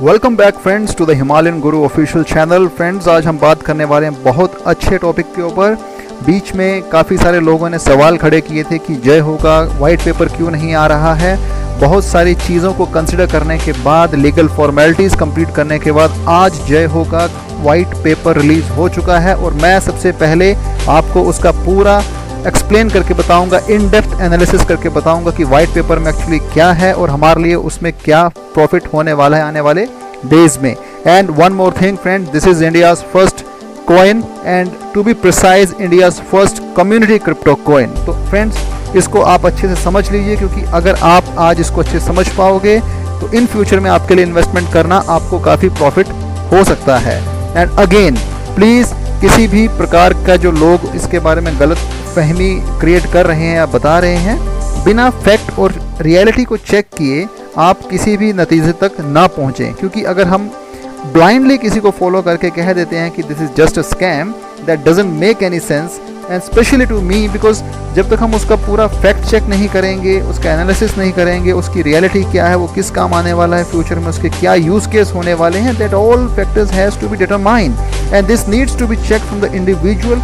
Welcome back friends to the Himalayan Guru official channel. Friends, आज हम बात करने वाले हैं बहुत अच्छे टॉपिक के ऊपर। बीच में काफ़ी सारे लोगों ने सवाल खड़े किए थे कि जय हो का वाइट पेपर क्यों नहीं आ रहा है। बहुत सारी चीज़ों को कंसिडर करने के बाद, लीगल फॉर्मेलिटीज़ कंप्लीट करने के बाद आज जय हो का वाइट पेपर रिलीज़ हो चुका है और मैं सबसे पहले आपको उसका पूरा एक्सप्लेन करके बताऊंगा, इन डेप्थ एनालिसिस करके बताऊंगा कि वाइट पेपर में एक्चुअली क्या है और हमारे लिए उसमें क्या प्रॉफिट होने वाला है आने वाले डेज में। And one more thing friend, this is India's first coin and to be precise India's first community crypto coin. तो फ्रेंड्स, इसको आप अच्छे से समझ लीजिए, क्योंकि अगर आप आज इसको अच्छे से समझ पाओगे तो इन फ्यूचर में आपके लिए इन्वेस्टमेंट करना आपको काफ़ी प्रॉफिट हो सकता है। एंड अगेन प्लीज़, किसी भी प्रकार का जो लोग इसके बारे में गलत फहमी क्रिएट कर रहे हैं या बता रहे हैं, बिना फैक्ट और रियलिटी को चेक किए आप किसी भी नतीजे तक ना पहुँचें। क्योंकि अगर हम ब्लाइंडली किसी को फॉलो करके कह देते हैं कि this is just a scam, that doesn't make any sense and specially to me, because जब तक हम उसका पूरा फैक्ट चेक नहीं करेंगे, उसका एनालिसिस नहीं करेंगे, उसकी रियलिटी क्या है, वो किस काम आने वाला है फ्यूचर में, उसके क्या यूज़ केस होने वाले हैं, that all factors has to be determined and this needs to be check from the individual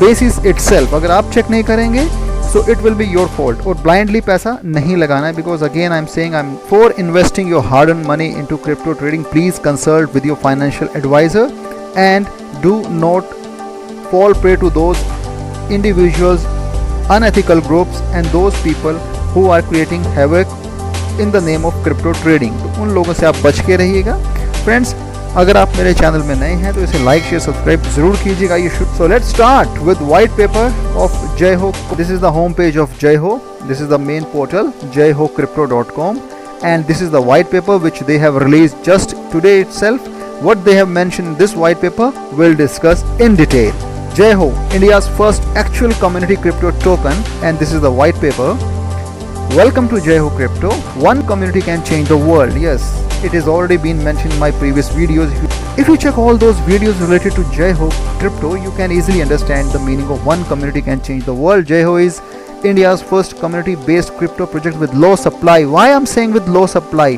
basis itself. अगर आप चेक नहीं करेंगे so it will be your fault. और ब्लाइंडली पैसा नहीं लगाना है, because again I am saying, I am for investing your hard earn money into crypto trading. Please consult with your financial advisor and do not fall prey to those individuals, unethical groups and those people who are creating havoc in the name of crypto trading। तो उन लोगों से आप बच के रहिएगा। Friends, अगर आप मेरे चैनल में नए हैं तो इसे लाइक शेयर सब्सक्राइब जरूर कीजिएगा। You should. So let's start with white paper of Jai हो। This is the home page of Jai हो। This is the main portal jayhocrypto.com and this is the white paper which they have released just today itself. What they have mentioned in this white paper we'll discuss in detail. Jayho, India's first actual community crypto token, and this is the white paper. Welcome to Jayho Crypto. One community can change the world. Yes, it has already been mentioned in my previous videos. If you check all those videos related to Jayho Crypto, you can easily understand the meaning of one community can change the world. Jayho is India's first community-based crypto project with low supply. Why I'm saying with low supply?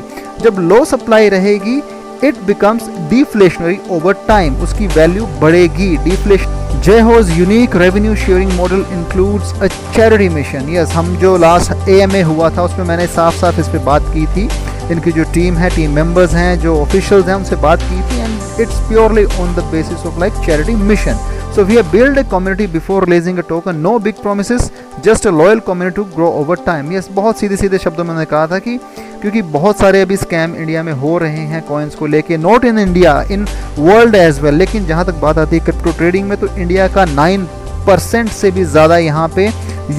जब low supply रहेगी, it becomes deflationary over time. उसकी value बढ़ेगी। Deflation। Jayho's unique revenue sharing model includes a charity mission. Yes, हम जो last AMA हुआ था उसमें मैंने साफ साफ इस पे बात की थी। इनकी जो टीम है, टीम मेंबर्स हैं, जो ऑफिशियल्स हैं, उनसे बात की थी and it's purely on the basis of like charity mission. So we have built a community before releasing a token. No big promises, just a loyal community to grow over time. Yes, बहुत सीधे सीधे शब्दों में मैंने कहा था कि क्योंकि बहुत सारे अभी स्कैम इंडिया में हो रहे हैं कॉइन्स को लेके, not in India, in world as well. लेकिन जहाँ तक बात आती है क्रिप्टो ट्रेडिंग में, तो इंडिया का 9% से भी ज़्यादा यहाँ पे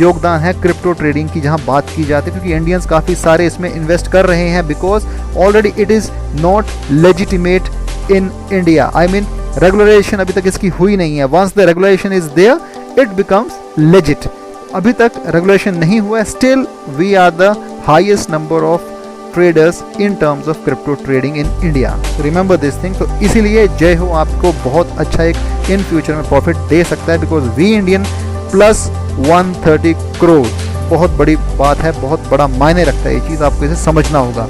योगदान है क्रिप्टो ट्रेडिंग की जहाँ बात की जाती है, क्योंकि इंडियंस काफ़ी सारे इसमें इन्वेस्ट कर रहे हैं because already it is not legitimate in India. I mean regulation अभी तक इसकी हुई नहीं है। Once the regulation is there it becomes legit. अभी तक रेगुलेशन नहीं हुआ है, still we are the highest number of traders in terms of crypto trading in India. Remember this thing. तो इसीलिए जय हो आपको बहुत अच्छा एक इन फ्यूचर में प्रॉफिट दे सकता है, because we Indian plus 130 crore बहुत बड़ी बात है, बहुत बड़ा मायने रखता है। ये चीज़ आपको इसे समझना होगा।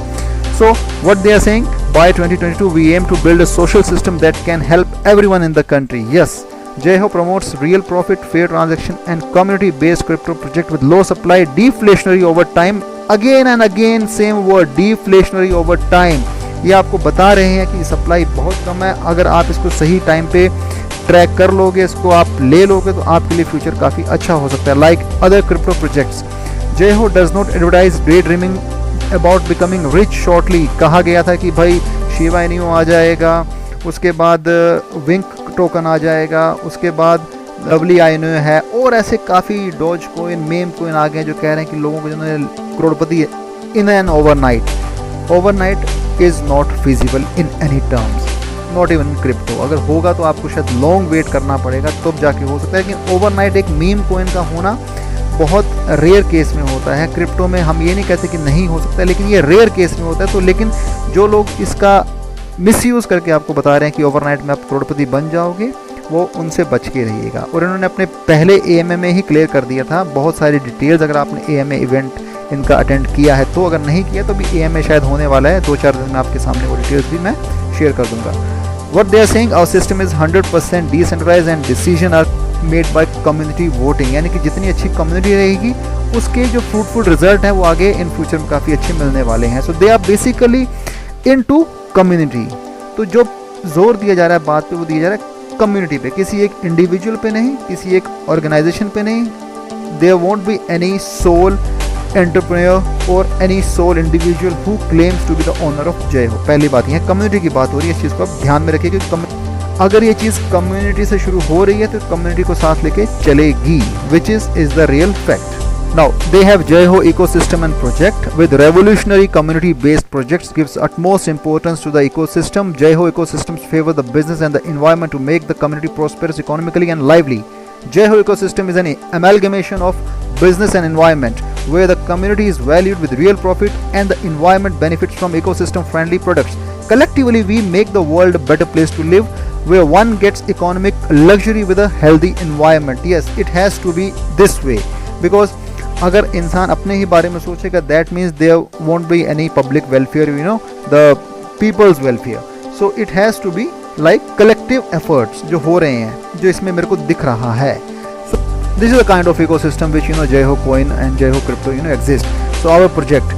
So what they are saying, by 2022 we aim to build a social system that can help everyone in the country. Yes, Jayho promotes real profit, fair transaction and community based crypto project with low supply, deflationary over time. Again and again same word, deflationary over time. ये आपको बता रहे हैं कि supply बहुत कम है। अगर आप इसको सही टाइम पे ट्रैक कर लोगे, इसको आप ले लोगे, तो आपके लिए फ्यूचर काफ़ी अच्छा हो सकता है। Like other crypto projects, Jayho does not advertise daydreaming about becoming rich shortly. कहा गया था कि भाई शिवा इनियो आ जाएगा, उसके बाद विंक टोकन आ जाएगा, उसके बाद लवली आइनो है, और ऐसे काफ़ी डॉज कोइन, मेम कोइन आ गए जो कह रहे हैं कि लोगों को जिन्होंने करोड़पति in an overnight. Overnight is not feasible in any terms, not even crypto. अगर होगा तो आपको शायद लॉन्ग वेट करना पड़ेगा, तब जाके हो सकता है। लेकिन ओवरनाइट एक मीम कोइन का होना बहुत रेयर केस में होता है। क्रिप्टो में हम ये नहीं कहते कि नहीं हो सकता, लेकिन ये रेयर केस में होता है। तो लेकिन जो लोग इसका मिसयूज़ करके आपको बता रहे हैं कि ओवरनाइट में आप करोड़पति बन जाओगे, वो उनसे बच के रहिएगा। और इन्होंने अपने पहले AMA में ही क्लियर कर दिया था बहुत सारी डिटेल्स। अगर आपने AMA इवेंट इनका अटेंड किया है तो, अगर नहीं किया तो भी AMA शायद होने वाला है 2-4 दिन में आपके सामने वो डिटेल्स भी मैं शेयर कर दूंगा। What they are saying, our system is 100% decentralized and decision are made by community voting, यानी कि जितनी अच्छी कम्युनिटी रहेगी उसके जो फ्रूटफुल रिजल्ट हैं वो आगे इन फ्यूचर में काफ़ी अच्छे मिलने वाले हैं। So they are basically into community. तो जो जोर दिया जा रहा है बात पे वो दिया जा रहा है कम्युनिटी पे, किसी एक इंडिविजुअल पे नहीं, किसी एक ऑर्गेनाइजेशन पे नहीं। There won't be any sole entrepreneur और any sole individual who claims to be the owner of Jai Ho. पहली बात यह कम्युनिटी की बात हो रही है, इस चीज़ को आप ध्यान में रखिए कि अगर ये चीज़ कम्युनिटी से शुरू हो रही है तो कम्युनिटी को साथ लेके चलेगी, which is the real fact. Now they have Jaiho ecosystem and project with revolutionary community based projects gives utmost importance to the ecosystem. Jaiho ecosystems favor the business and the environment to make the community prosperous economically and lively. Jaiho ecosystem is an amalgamation of business and environment where the community is valued with real profit and the environment benefits from ecosystem friendly products. Collectively we make the world a better place to live where one gets economic luxury with a healthy environment. Yes, it has to be this way because अगर इंसान अपने ही बारे में सोचेगा that means there won't be any public welfare, you know, the people's welfare. So it has to be like collective efforts जो हो रहे हैं, जो इसमें मेरे को दिख रहा है। So this is the kind of ecosystem which Jaiho coin and Jaiho crypto exist. So our project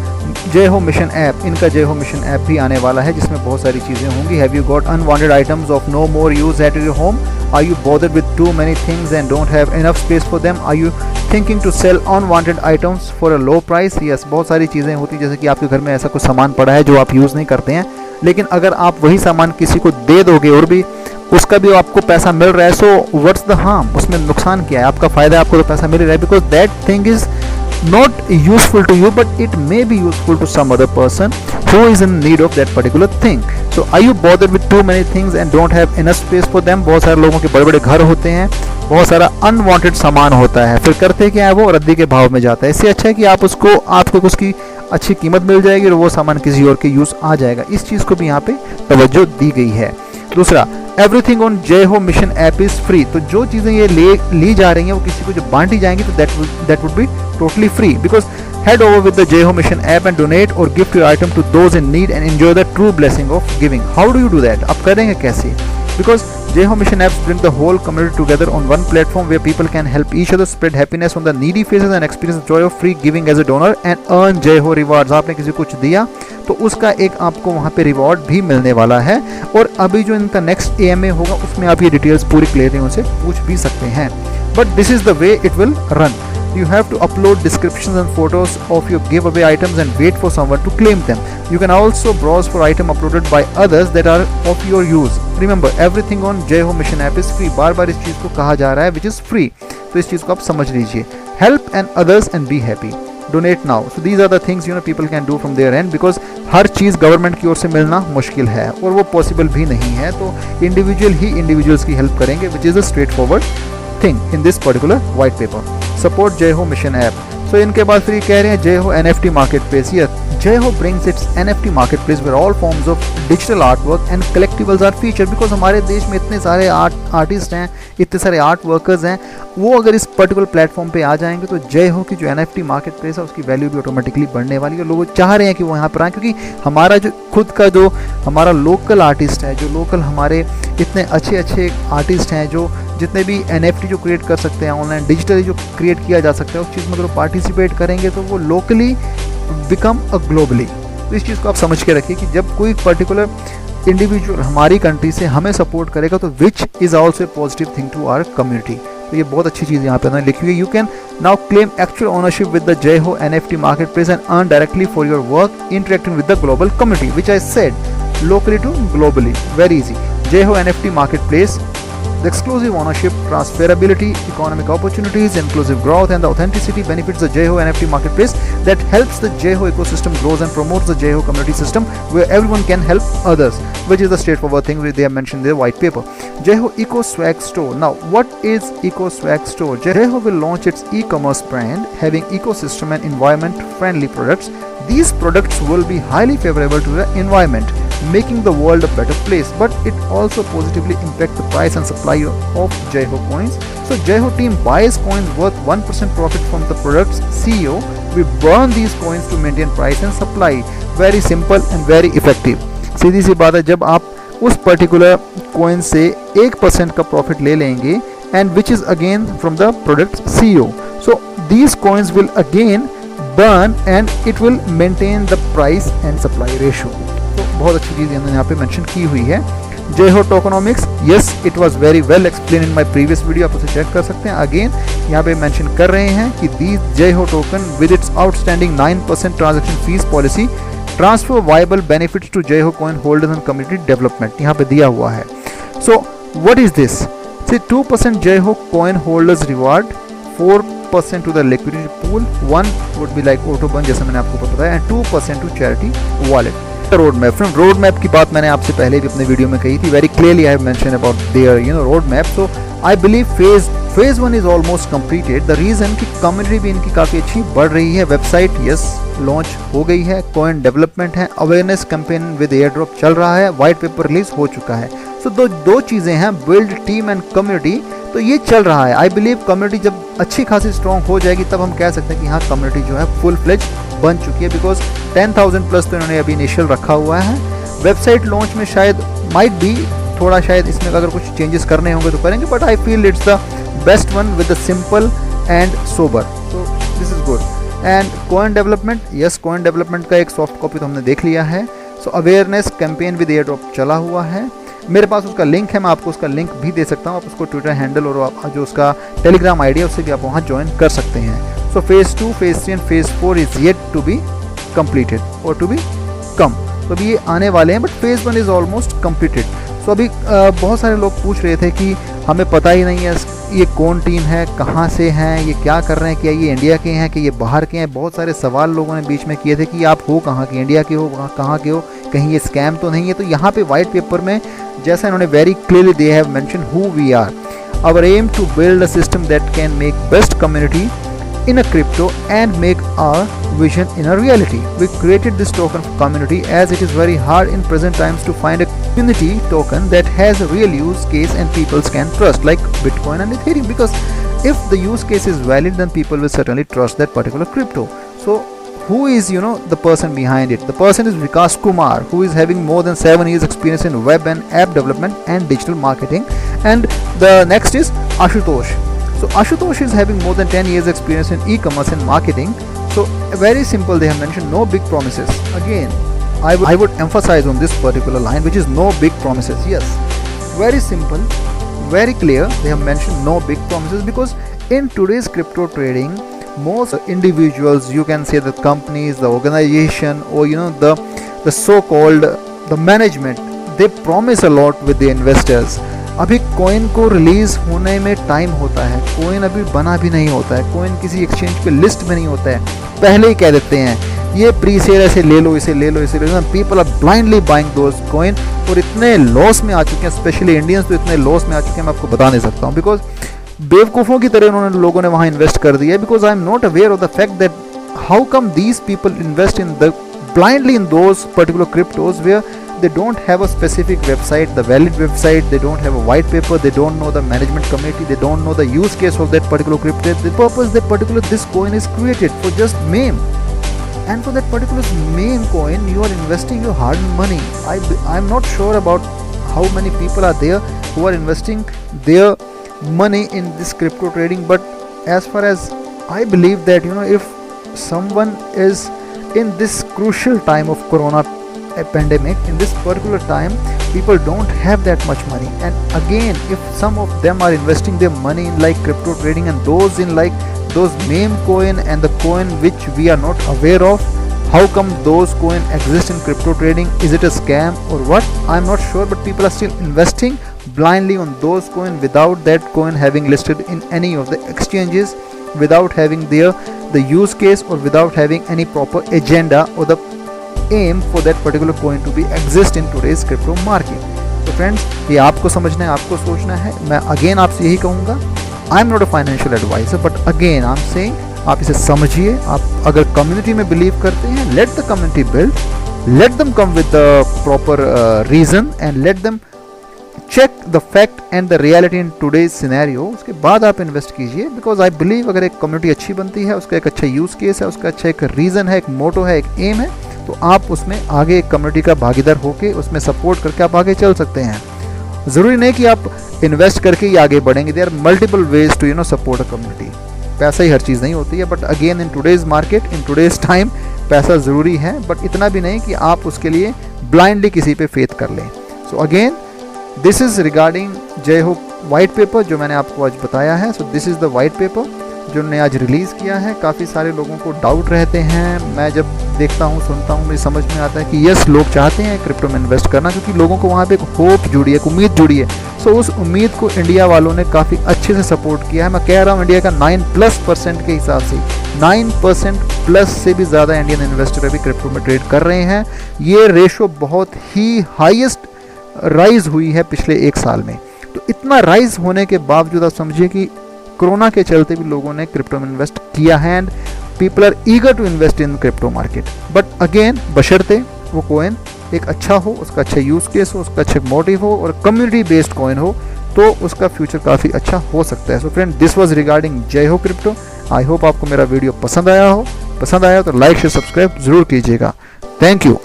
Jaiho Mission app, इनका Jaiho Mission app भी आने वाला है जिसमें बहुत सारी चीज़ें होंगी। Have you got unwanted items of no more use at your home? Are you bothered with too many things and don't have enough space for them? Are you thinking to sell unwanted items for a low price? Yes, बहुत सारी चीज़ें होती हैं, जैसे कि आपके घर में ऐसा कुछ सामान पड़ा है जो आप यूज़ नहीं करते हैं, लेकिन अगर आप वही सामान किसी को दे दोगे और भी उसका भी आपको पैसा मिल रहा है, सो व्हाट्स द हार्म, उसमें नुकसान क्या है? आपका फ़ायदा, आपको तो पैसा मिल रहा है, because that thing is not useful to you but it may be useful to some other person who is in need of that particular thing. So are you bothered with too many things and don't have enough space for them? बहुत सारे लोगों के बड़े बड़े घर होते हैं, बहुत सारा अनवांटेड सामान होता है, फिर करते क्या है वो रद्दी के भाव में जाता है। इससे अच्छा है कि आप उसको, आपको उसकी अच्छी कीमत मिल जाएगी और वो सामान किसी और के यूज़ आ जाएगा। इस चीज़ को भी यहाँ पे तवज्जो दी गई है। दूसरा, everything on Jaiho mission app is free. तो जो चीज़ें ये ली जा रही हैं वो किसी को जो बांटी जाएंगी तो that would be totally free, because head over with the Jaiho mission app and donate or gift your item to those in need and enjoy the true blessing of giving. How do you do that? आप करेंगे कैसे? Because Jaiho mission apps bring the whole community together on one platform where people can help each other, spread happiness on the needy faces and experience the joy of free giving as a donor and earn Jaiho rewards. आपने किसी को कुछ दिया तो उसका एक आपको वहाँ पे रिवॉर्ड भी मिलने वाला है, और अभी जो इनका नेक्स्ट AMA होगा उसमें आप ये डिटेल्स पूरी क्लियर उनसे पूछ भी सकते हैं। But this is the way it will run. You have to upload descriptions and photos of your giveaway items and wait for someone to claim them. You can also browse for item uploaded by others that are of your use. Remember, everything on Jaiho Mission app is free. बार बार इस चीज़ को कहा जा रहा है which is free. तो इस चीज़ को आप समझ लीजिए. Help and others and be happy. Donate now. So these are the things people can do from their end, because her cheese government की ओर से मिलना मुश्किल है और वो पॉसिबल भी नहीं है, तो इंडिविजुअल ही इंडिविजुअल्स की हेल्प करेंगे, which is a straightforward thing in this particular white paper. Support Jaiho Mission app. So इनके बाद फिर ये कह रहे हैं Jaiho NFT marketplace. Yes, Jaiho brings its NFT marketplace where all forms of digital artwork and collectibles are featured. Because हमारे देश में इतने सारे आर्टिस्ट हैं, इतने सारे आर्ट वर्कर्स हैं, वो अगर इस पर्टिकुलर प्लेटफॉर्म पे आ जाएंगे तो Jaiho की जो NFT मार्केट है उसकी वैल्यू भी ऑटोमेटिकली बढ़ने वाली है। लोग चाह रहे हैं कि वो यहाँ पर आए, क्योंकि हमारा जो खुद का जो हमारा लोकल आर्टिस्ट है, जो लोकल हमारे इतने अच्छे अच्छे आर्टिस्ट हैं, जो जितने भी NFT जो क्रिएट कर सकते हैं, ऑनलाइन डिजिटली जो क्रिएट किया जा सकता है, उस चीज़ में अगर पार्टिसिपेट करेंगे तो वो लोकली बिकम अ ग्लोबली। तो इस चीज़ को आप समझ के रखिए कि जब कोई पर्टिकुलर इंडिविजुअल हमारी कंट्री से हमें सपोर्ट करेगा तो which is also a positive thing to our community. तो ये बहुत अच्छी चीज़ यहाँ पे उन्होंने लिखी हुई है। You can now claim actual ownership with the Jaiho NFT marketplace and earn directly for your work interacting with the global community, which I said locally to globally, very easy. Jaiho NFT marketplace, the exclusive ownership, transferability, economic opportunities, inclusive growth and the authenticity benefits the Jaiho NFT marketplace that helps the Jaiho ecosystem grows and promotes the Jaiho community system where everyone can help others, which is the straightforward thing they have mentioned in their white paper. Jaiho Eco Swag Store. Now, what is Eco Swag Store? Jaiho will launch its e-commerce brand having ecosystem and environment friendly products. These products will be highly favorable to the environment, making the world a better place, but it also positively impact the price and supply of Jaiho coins. So Jaiho team buys coins worth 1% profit from the product's CEO, we burn these coins to maintain price and supply. Very simple and very effective. सीधी सी बात है, जब आप उस particular coin से 1% का profit ले लेंगे and which is again from the product CEO, so these coins will again burn and it will maintain the price and supply ratio. तो बहुत अच्छी चीज़ इन्होंने यहाँ पे मेंशन की हुई है. जय हो tokenomics, yes it was very well explain in my previous video, आप उसे चेक कर सकते हैं. अगेन यहाँ पे मेंशन कर रहे हैं कि these Jai Ho token with its outstanding 9% transaction fees policy transfer viable benefits to Jai Ho coin holders and community development, यहाँ पे दिया हुआ है. So what is this? See 2% जय हो coin holders reward, 4% to the liquidity pool, 1 would be like Autobahn जैसा मैंने आपको बताया, and 2% to charity wallet. Road map, friend road map की बात मैंने आपसे पहले भी अपने वीडियो में कही थी. Very clearly I have mention about their road map. So I believe phase 1 is almost completed. The reason कि कम्युनिटी भी इनकी काफ़ी अच्छी बढ़ रही है. वेबसाइट यस लॉन्च हो गई है, कॉइन डेवलपमेंट है, awareness campaign with air drop चल रहा है, वाइट पेपर रिलीज हो चुका है. सो दो चीज़ें हैं, बिल्ड टीम एंड कम्युनिटी. तो ये चल रहा है. आई बिलीव कम्युनिटी जब अच्छी खासी स्ट्रॉन्ग हो जाएगी तब हम कह सकते हैं कि हाँ कम्युनिटी जो है फुल फ्लेज बन चुकी है. बिकॉज 10,000 प्लस तो इन्होंने अभी इनिशियल रखा हुआ है. वेबसाइट लॉन्च में शायद माइट भी थोड़ा शायद इसमें अगर कुछ चेंजेस करने होंगे तो करेंगे, but I feel it's the best one with the simple and sober. So this is good. And coin development, yes coin development का एक सॉफ्ट कॉपी तो हमने देख लिया है. So awareness campaign with air drop चला हुआ है. मेरे पास उसका लिंक है, मैं आपको उसका लिंक भी दे सकता हूँ. आप उसको ट्विटर हैंडल और जो उसका टेलीग्राम आईडी है उससे भी आप वहाँ ज्वाइन कर सकते हैं. So phase 2, phase 3 and phase 4 is yet to be completed और टू बी कम. तो अभी ये आने वाले हैं, but phase 1 is almost completed. So अभी बहुत सारे लोग पूछ रहे थे कि हमें पता ही नहीं है ये कौन टीम है, कहाँ से हैं, ये क्या कर रहे हैं, क्या ये इंडिया के हैं कि ये बाहर के हैं. बहुत सारे सवाल लोगों ने बीच में किए थे कि आप हो कहाँ के, इंडिया के हो, कहाँ के हो, कहीं ये स्कैम तो नहीं है. तो यहाँ पे वाइट पेपर में जैसा इन्होंने very clearly they have mention who we are. Our aim to build a system that can make best community in a crypto and make our vision in a reality. We created this token for community as it is very hard in present times to find a community token that has a real use case and people can trust, like Bitcoin and Ethereum, because if the use case is valid then people will certainly trust that particular crypto. So who is the person behind it? The person is Vikas Kumar, who is having more than 7 years experience in web and app development and digital marketing. And the next is Ashutosh. So Ashutosh is having more than 10 years experience in e-commerce and marketing. So very simple, they have mentioned no big promises. Again, I would emphasize on this particular line, which is no big promises. Yes, very simple, very clear. They have mentioned no big promises because in today's crypto trading, most individuals, you can say the companies, the organization, or the so-called the management, they promise a lot with the investors. अभी coin को release होने में time होता है, coin अभी बना भी नहीं होता है, कॉइन किसी एक्सचेंज पे लिस्ट में नहीं होता है, पहले ही कह देते हैं ये प्री सेल ऐसे ले लो, इसे ले लो, इसे ले लो. People are blindly buying those coin और इतने लॉस में आ चुके हैं, स्पेशली इंडियंस तो इतने लॉस में आ चुके हैं मैं आपको बता नहीं सकता हूँ. बिकॉज बेवकूफ़ों की तरह उन्होंने लोगों ने वहाँ इन्वेस्ट कर दिया. Because I am not aware of the fact that how come these people invest in the blindly in those particular cryptos where they don't have a specific website, the valid website, they don't have a white paper, they don't know the management committee, they don't know the use case of that particular crypto, the purpose that particular this coin is created for just meme. And for that particular meme coin you are investing your hard money. I'm not sure about how many people are there who are investing their money in this crypto trading, but as far as I believe that if someone is in this crucial time of corona pandemic, in this particular time people don't have that much money, and again if some of them are investing their money in like crypto trading and those in like those meme coin and the coin which we are not aware of, how come those coin exist in crypto trading? Is it a scam or what? I'm not sure, but people are still investing blindly on those coin without that coin having listed in any of the exchanges, without having the use case or without having any proper agenda or the aim for that particular coin to be exist in today's crypto market. So friends, ये आपको समझना है, आपको सोचना है. मैं again आपसे यही कहूँगा, I am not a financial advisor, but again I'm saying आप इसे समझिए. आप अगर कम्युनिटी में बिलीव करते हैं, let the community build, let them come with the proper reason and let them check the fact and the reality in today's scenario, उसके बाद आप इन्वेस्ट कीजिए। बिकॉज आई बिलीव अगर एक कम्युनिटी अच्छी बनती है, उसका एक अच्छा यूज़ केस है, उसका अच्छा एक रीज़न है, एक मोटो है, एक एम है, तो आप उसमें आगे एक कम्युनिटी का भागीदार होकर उसमें सपोर्ट करके आप आगे चल सकते हैं। ज़रूरी नहीं कि आप इन्वेस्ट करके ही आगे बढ़ेंगे। There are multiple ways to support a community. पैसा ही हर चीज़ नहीं होती है, but again in today's market, in today's time पैसा ज़रूरी है, बट इतना भी नहीं कि आप उसके लिए ब्लाइंडली किसी पे फेथ कर लें। So again this is regarding जय हो वाइट पेपर जो मैंने आपको आज बताया है। So this is the white paper जो उन्होंने आज रिलीज़ किया है। काफ़ी सारे लोगों को डाउट रहते हैं, मैं जब देखता हूँ सुनता हूँ मुझे समझ में आता है कि यस लोग चाहते हैं क्रिप्टो में इन्वेस्ट करना, क्योंकि लोगों को वहाँ पे एक होप जुड़ी है, एक उम्मीद जुड़ी है। सो उस उम्मीद को इंडिया वालों ने काफ़ी अच्छे से सपोर्ट किया है। मैं कह रहा हूँ इंडिया का 9+% के हिसाब से 9% प्लस से भी ज़्यादा इंडियन इन्वेस्टर अभी क्रिप्टो में ट्रेड कर रहे हैं। ये रेशो बहुत ही हाईएस्ट राइज हुई है पिछले 1 साल में। तो इतना राइज होने के बावजूद आप समझिए कि कोरोना के चलते भी लोगों ने क्रिप्टो में इन्वेस्ट किया है and people are eager to invest in crypto market. But again बशर्ते वो कॉइन एक अच्छा हो, उसका अच्छा यूज़ केस हो, उसका अच्छा मोटिव हो और कम्युनिटी बेस्ड कॉइन हो, तो उसका फ्यूचर काफ़ी अच्छा हो सकता है। So friend this was regarding जय हो क्रिप्टो। आई होप आपको मेरा वीडियो पसंद आया हो। पसंद आया तो लाइक शेयर सब्सक्राइब ज़रूर कीजिएगा। Thank you.